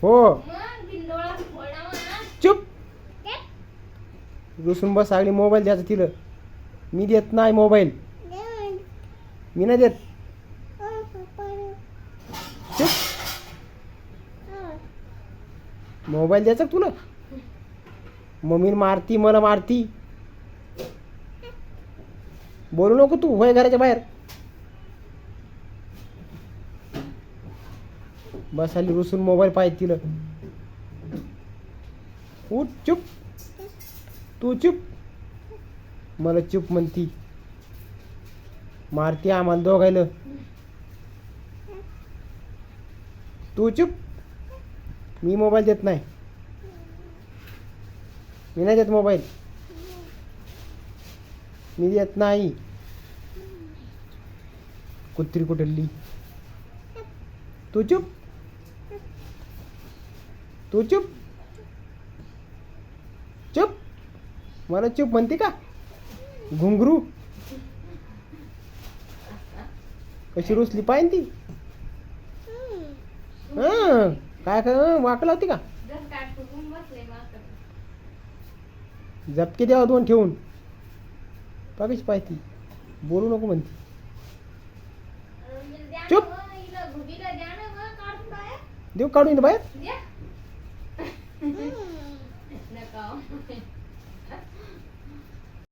हो. चुप. रुसून बस आणि मोबाईल द्यायचा तिला. मी देत नाही मोबाईल. मी नाही देत. चुप. मोबाईल द्यायचा का तुला? मम्मी मारती, मला मारती. बोलू नको तू, होय घराच्या बाहेर. बस आली रुसून मोबाईल पाहिजे तिला. उठ. चुप. तू चुप. मला चुप म्हणती. मारती आम्हाला दोघायला. तू चुप. मी मोबाईल देत नाही. मी नाही देत मोबाईल. मी देत नाही. कुत्री कुठली. तू चुप. तू चुप. चुप. मला चुप म्हणते का? घुंगरू. कशी रुसली पाहिजे ती. काय वाकला होती का? झपके द्यावा 2 ठेवून. कशी पाहिजे. बोलू नको म्हणते. चुप. देऊ काढून बाहेर.